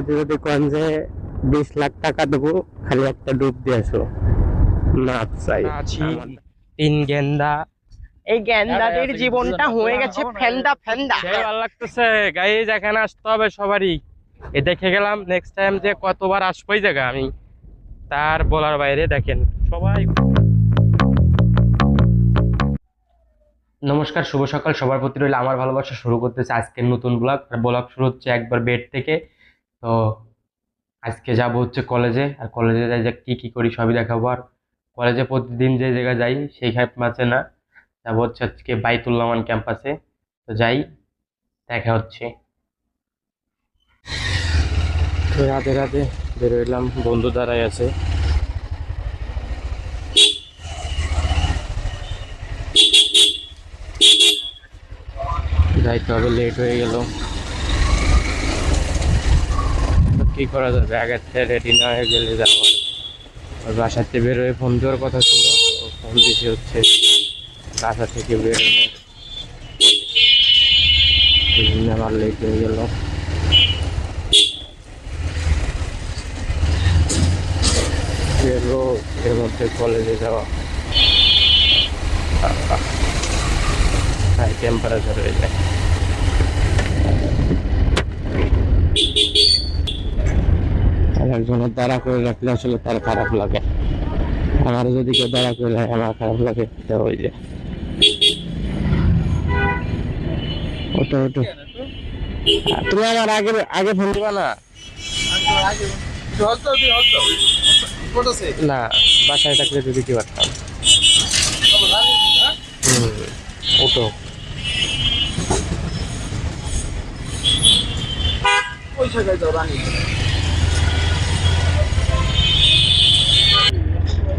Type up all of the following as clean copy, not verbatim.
যদি যদি কোন যে 20 লাখ টাকা দেবো খালি একটা ডুব দিয়ে আসো না চাই আছি তিন গেন্দা। এই গেন্দাদের জীবনটা হয়ে গেছে ফেন্দা ফেন্দা। সেই ভালো লাগতেছে গাইজ, এখানে আসতে হবে সবারই। এ দেখে গেলাম, নেক্সট টাইম যে কতবার আসবো এই জায়গা আমি তার বলার বাইরে। দেখেন সবাই। নমস্কার, শুভ সকাল সবার প্রতি রইল আমার ভালোবাসা। শুরু করতেছে আজকের নতুন ব্লগ শুরু হচ্ছে একবার বেড থেকে। তো আজকে যাব হচ্ছে কলেজে, আর কলেজে যাই যে কি কি করি সবই দেখাবো। আর কলেজে প্রতিদিন যে জায়গায় যাই সেই ক্যাম্পাসে না, যাবো হচ্ছে আজকে বাইতুল আমান ক্যাম্পাসে। তো যাই, দেখা হচ্ছে। রাধে রাধে, বেরোইলাম, বন্ধু দাঁড়াই আছে। যাইতে হবে, লেট হয়ে গেল। কি করা যাবে, আগের থেকে রেডি না হয়ে গেলে যাওয়ার। আর বাসাতে বেরোয় ফোন দেওয়ার কথা ছিল, ফোন দিতে হচ্ছে বাসা থেকে বেরোনো, আমার লেট হয়ে গেল। এর মধ্যে কলেজে যাওয়া হাই টেম্পারেচার হয়ে যায়। একজনের দাঁড়া করে রাখলে আসলে তার খারাপ লাগে, আমার যদি কেউ দাঁড়া করে রাখে আমার খারাপ লাগে। ওই যে ওটা ওটা, তুমি আমার আগে আগে ফোন দিবা না? না, বাসায় থাকলে যদি কি পারতাম। ওটো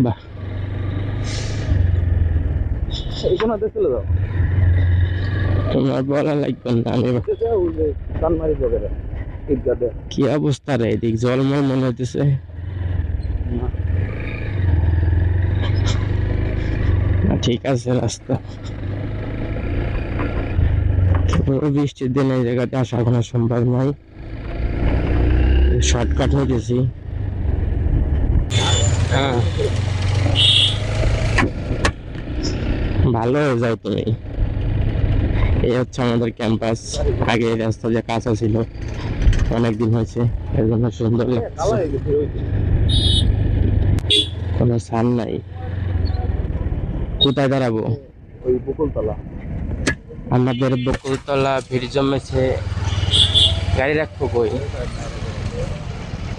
বাহ, তোমার বলা লাগবে না। আমি কি অবস্থা রে, এদিক জলমল মনে হইতেছে। ঠিক আছে রাস্তা, বৃষ্টির দিনে এই জায়গাতে আসা কোনো সম্ভব নয়। শর্টকাট হয়ে গেছি। হ্যাঁ, ভালো হয়ে যাও তুমি। এই হচ্ছে আমাদের ক্যাম্পাস। আগে এই রাস্তা যে কাঁচা ছিল, অনেকদিন হয়েছে, এর জন্য সুন্দর লাগছে। কোনো সান নাই। কোথায় দাঁড়াবো? ওই বকুলতলা। আমাদের বকুলতলা ভিড় জমেছে, গাড়ি রাখবো কই?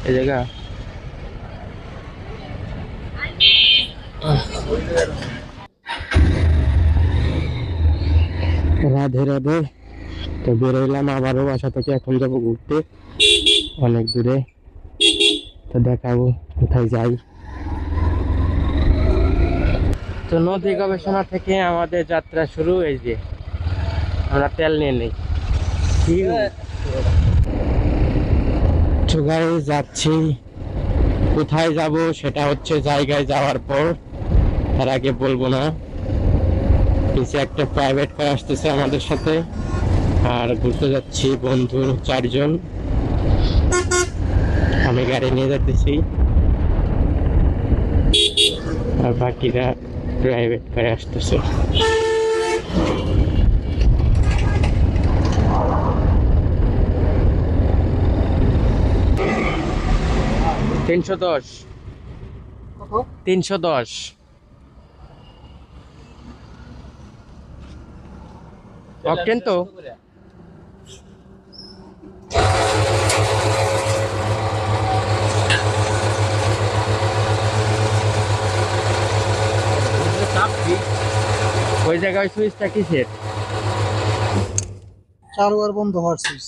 এই জায়গা রাধে রাধে। তো বেরোইলাম আবারও বাসা থেকে, এখন যাবো ঘুরতে অনেক দূরে। তো দেখাবো কোথায় যাই। তো নদী গবেষণা থেকে আমাদের যাত্রা শুরু। এই যে আমরা তেল নিয়ে নেই, যাচ্ছি। কোথায় যাব সেটা হচ্ছে জায়গায় যাওয়ার পর, তার আগে বলবো না। পিছে একটা প্রাইভেট কার আসতেছে আমাদের সাথে, আর ঘুরতে যাচ্ছি বন্ধু 4 জন। আমি গাড়ি নিয়ে যাচ্ছি আর বাকিরা প্রাইভেট কারে আসতেছে। $310 $310 অকটেন। তো ওই জায়গায় সুইচটা কিসের? চালু আর বন্ধ হওয়ার সুইচ।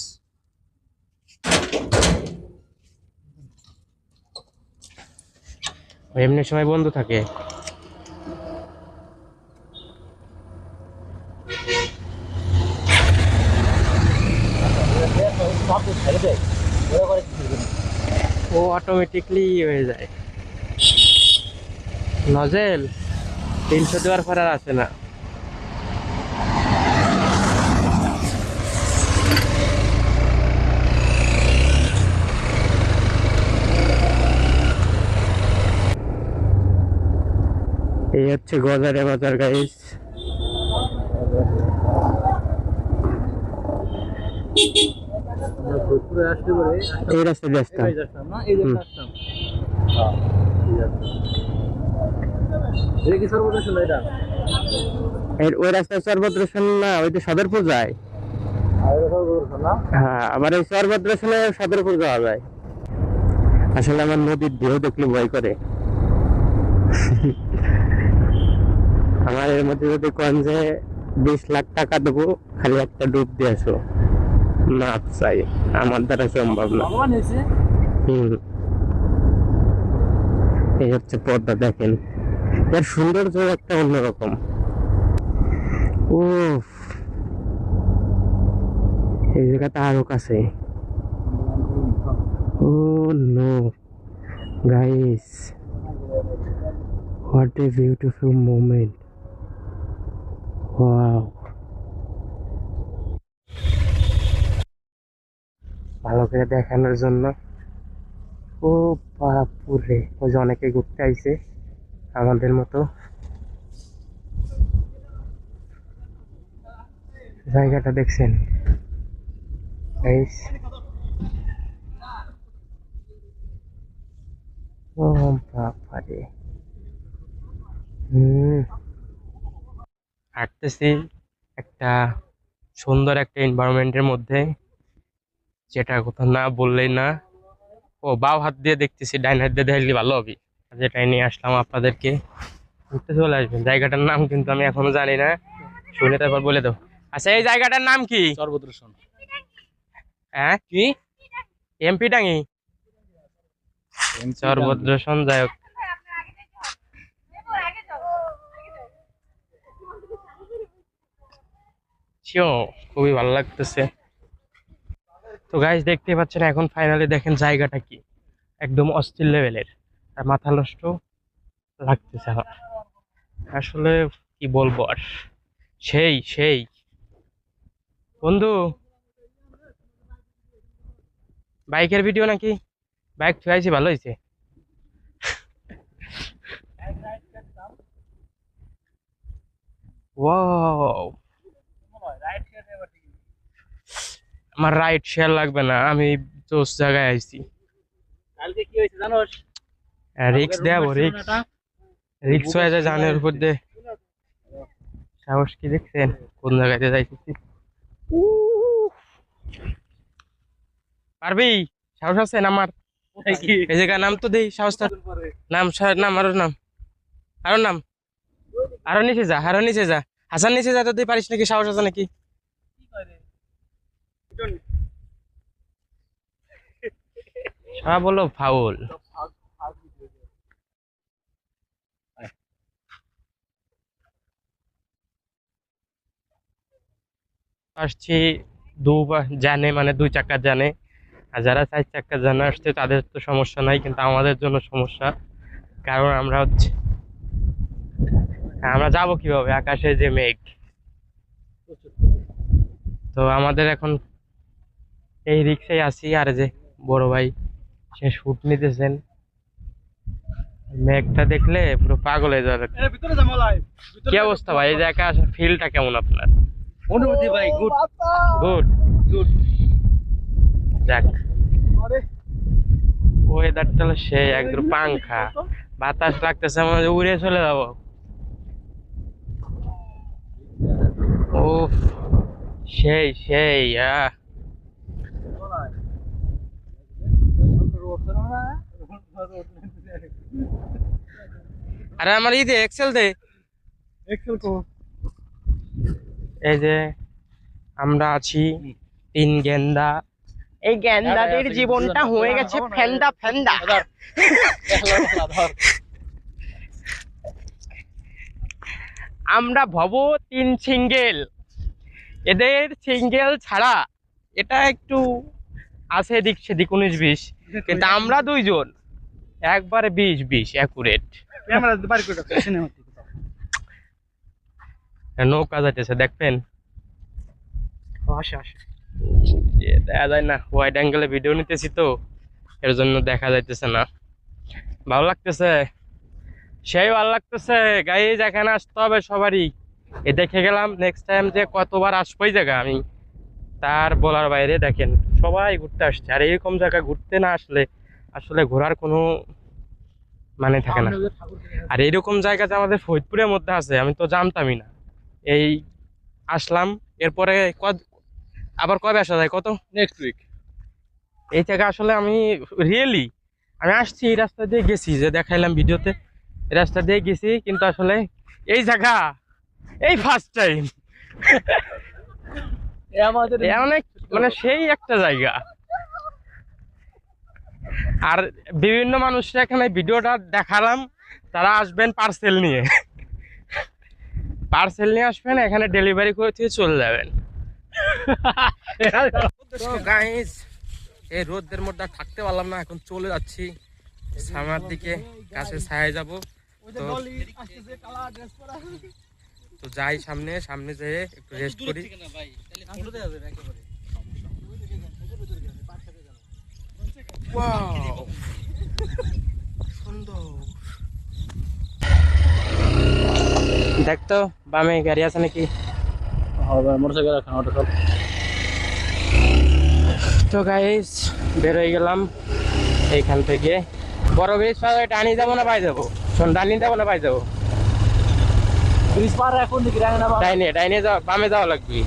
এমনি সময় বন্ধ থাকে। ও অটোমেটিকলি হয়ে যায়। নজেল 300 দেওয়ার পর আর আসে না। এই হচ্ছে গজারে বাজার গাইস। আমরা ভোজপুরে আসতে পারে এই রাস্তা দিয়ে আসতাম। আসতাম না, এই যে আসতাম। হ্যাঁ, ঠিক আছে। এটা কি সর্বদর্শন এটা? ওই রাস্তায় সর্বদ্রশন না, ওই তো সদরপুর যায়। আর এটা সর্বদর্শন না? হ্যাঁ, আবার এই সর্বদ্রশনে সদরপুর যাওয়া যায়। আসলে আমার নদীর ঢেউ দেখলে ভয় করে। আমার এর মধ্যে যদি কোন যে 20 লাখ টাকা দেবো খালি একটা ডুব দিয়ে আসো, না চাই, আমার দ্বারা সম্ভব না। ভগবান এসে হম, এই হচ্ছে পদ্মা, দেখেন এর সৌন্দর্য একটা অন্যরকম। ও, এই জায়গাটা আরো কাছে। Oh no guys, what a beautiful moment. Wow, ভালো করে দেখানোর জন্য। ও বাপুরে, ওই যে অনেকে ঘুরতে আইছে আমাদের মতো। জায়গাটা দেখছেন গাইস? ও বাবারে, হাঁটতেছি একটা সুন্দর একটা এনভায়রনমেন্টের মধ্যে, যেটা কোথাও না বললেই না। ও, বাও হাত দিয়ে দেখতেছি, ডাইন হাত দিয়ে দেখলে ভালো হবে। যেটাই নিয়ে আসলাম আপনাদেরকে, ঘুরতে চলে আসবেন। জায়গাটার নাম কিন্তু আমি এখনো জানি না, শুনে তারপর বলে দাও। আচ্ছা, এই জায়গাটার নাম কি? সর্বদর্শন। হ্যাঁ, কি? এমপি টাঙ্গি সর্বদ্রশন, যাই হোক। খুবই ভালো লাগতেছে। তো গাইস, দেখতে পাচ্ছেন এখন ফাইনালি দেখেন জায়গাটা কি, একদম অস্থির লেভেলের। আর মাথা নষ্ট লাগতেছে আমার আসলে, কি বলবো আর। সেই সেই বন্ধু, বাইকের ভিডিও নাকি? বাইক থুয়াইছি, ভালো হয়েছে। ওয়াও, আমার রাইড শেয়ার লাগবে না, আমি জোস জায়গায় আইছি। কালকে কি হয়েছে জানোস? রিক্স দেবো, রিক্স রিক্স হয়ে যায় জানের উপর দিয়ে। সাহস কি দেখছেন, কোন জায়গাতে যাইতেছি। পারবি? সাহস আছে আমার? এই জায়গার নাম তো দেই, সাহসটা। নাম নাম, আরো নাম, আরো নাম, আরো নিচে যা, আরো নিচে যা। হাসান, নিচে যা, তো তুই পারিস নাকি? সাহস আছে নাকি? সব বলো ফাউল। আসছি জানে, মানে 2 চাকা জানে। আর যারা 4 চাকা জানে আসছে তাদের তো সমস্যা নাই, কিন্তু আমাদের জন্য সমস্যা। কারণ আমরা যাবো কিভাবে, আকাশে যে মেঘ। তো আমাদের এখন এই রিক্সায় আসি, আর যে বড় ভাই সে শুট নিতেছেন। মেঘটা দেখলে পুরো পাগল হয়ে যাবে। ভিতরে জামালাই কি অবস্থা ভাই, এই জায়গা ফিলটা কেমন আপনার? অনুভূতি ভাই গুড গুড গুড। যাক, আরে ওয়েদারটা হলো সেই একদম পাংখা, বাতাস লাগতেছে, আমাদের উড়ে চলে যাবো। ও, সেই সেই আরে আমার দে, এক্সেল দে। এক্সেল কো। এই যে আমরা আছি 3 গেন্দা। এই গেন্দাদের জীবনটা হয়ে গেছে ফেন্দা ফেন্দা। আমরা ভব 3 সিঙ্গেল, এদের সিঙ্গেল ছাড়া এটা একটু আছে এদিক সেদিক 19-20, কিন্তু আমরা 2 জন একবারে 20-20 অ্যাকুরেট। ক্যামেরা বাড়ি করে রাখো সিনেমা থেকে। নৌকা যাইতেছে, দেখবেন? আসে আসে। দেখা যায় না, ওয়াইড অ্যাঙ্গেলে ভিডিও নিতেছি তো, এর জন্য দেখা যাইতেছে না। ভালো লাগতেছে, সেই ভালো লাগতেছে গাইজ, এখানে আসতে হবে সবারই। এ দেখে গেলাম, নেক্সট টাইম যে কতবার আসবো এই জায়গা আমি তার বলার বাইরে। দেখেন সবাই ঘুরতে আসছে, আর এরকম জায়গা ঘুরতে না আসলে আসলে ঘোরার কোনো মানে থাকে না। আর এইরকম জায়গা যে আমাদের ফরিদপুরের মধ্যে আছে আমি তো জানতামই না। এই আসলাম, এরপরে আবার কবে আসা যায় কত? Next week. এই জায়গা আসলে আমি রিয়েলি আমি আসছি, এই রাস্তা দিয়ে গেছি, যে দেখাইলাম ভিডিওতে, এই রাস্তা দিয়ে গেছি, কিন্তু আসলে এই জায়গা এই ফার্স্ট টাইম। আমাদের অনেক মানে সেই একটা জায়গা। আর বিভিন্ন মানুষরা এখানে ভিডিওটা দেখালাম, তারা আসবেন পার্সেল নিয়ে, পার্সেল নিয়ে আসবেন, এখানে ডেলিভারি করে দিয়ে চলে যাবেন। তো গাইস, এই রোদের মধ্যে আর থাকতে পারলাম না, এখন চলে যাচ্ছি সামনের দিকে, গাছের ছায়ায় যাব। তো যাই সামনে, সামনে যেয়ে একটু রেস্ট করি। Wow! সুন্দর। দেখতো বামে গাড়ি আছে নাকি? হবে মোটরসাইকেল রাখা অটো সব। তো গাইস বেরোয় গেলাম এইখান থেকে। বড় ব্রিজ পার হয়ে ডানি যাবো না পাই যাবো? শোন, ডানি যাবো না পাই যাবো? ব্রিজ পার এখন দেখি রায় না ডাইনে, ডাইনে যাওয়া, বামে যাওয়া লাগবে।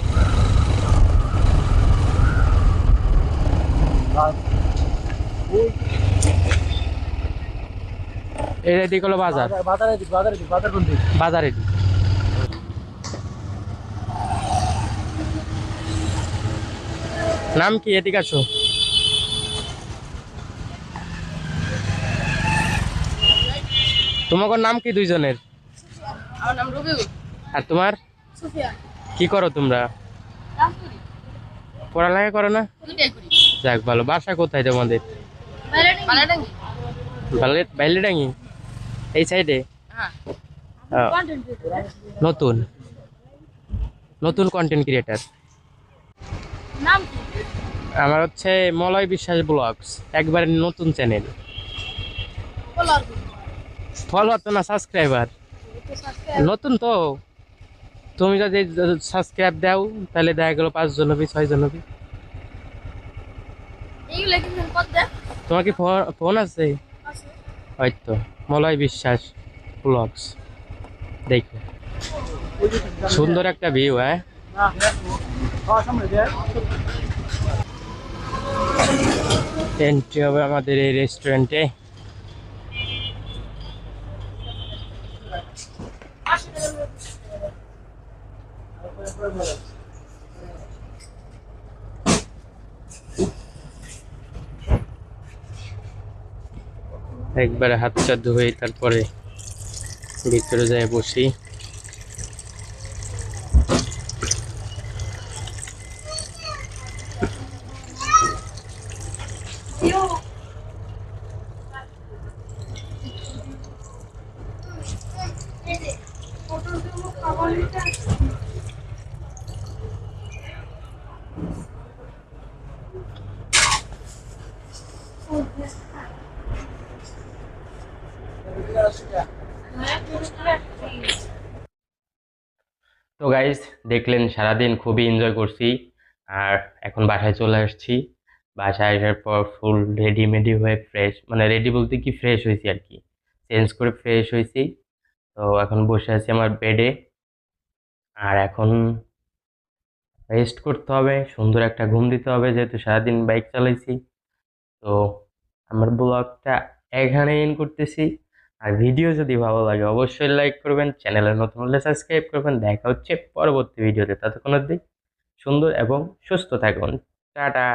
এটা দিক হলো বাজার, বাজারে দিক বাজারে দিক বাজার কোন দিক? বাজারে দিক। নাম কি? এদিকে আসো। তোমার নাম কি দুইজনের? আমার নাম রবিউল। আর তোমার? সুফিয়া। কি করো তোমরা? রামপুরি। পড়ালেখা করো না? দুইটাই করি। যাক ভালো। বাসা কোথায় তোমাদের? বালাডাঙ্গি। বাইলেডাঙ্গি এই সাইডে? হ্যাঁ। আহ, কন্টেন্ট ক্রিয়েটর। নতুন নতুন কন্টেন্ট ক্রিয়েটার। নাম কি? আমার হচ্ছে মলয় বিশ্বাস ব্লগস, একবারে নতুন চ্যানেল। ফলোয়ার। ফলোয়ার তো না, সাবস্ক্রাইবার। তো সাবস্ক্রাইব। নতুন তো, তুমি যদি সাবস্ক্রাইব দাও তাহলে দেখা গেলো 5 জন হবি, 6 জন হবি। এইগুলা কি কত দেয়? তোমার কি ফোন আছে? আছে। হয়তো মলয় বিশ্বাস ব্লগস, দেখো সুন্দর একটা ভিউ। হ্যাঁ, না হ্যাঁ সামনে দেখ। এন্ট্রি হবে আমাদের এই রেস্টুরেন্টে। একবারে হাত চা ধুয়ে তারপরে ভিতরে যাই বসি। তো গাইস দেখলেন, সারাদিন খুবই এনজয় করছি, আর এখন বাসায় চলে আসছি। বাসায় আসার পর ফুল রেডি হয়ে ফ্রেশ, মানে রেডি বলতে কি ফ্রেশ হয়েছি আর কি, চেঞ্জ করে ফ্রেশ হয়েছি। তো এখন বসে আছি আমার বেডে, আর এখন রেস্ট করতে হবে, সুন্দর একটা ঘুম দিতে হবে, যেহেতু সারাদিন বাইক চালাইছি। তো আমার ব্লগটা এখানে এন্ড করতেছি। আর ভিডিও যদি ভালো লাগে অবশ্যই লাইক করবেন, চ্যানেলে নতুন হলে সাবস্ক্রাইব করবেন। দেখা হচ্ছে পরবর্তী ভিডিওতে, ততক্ষণ অবধি সুন্দর এবং সুস্থ থাকুন। টাটা।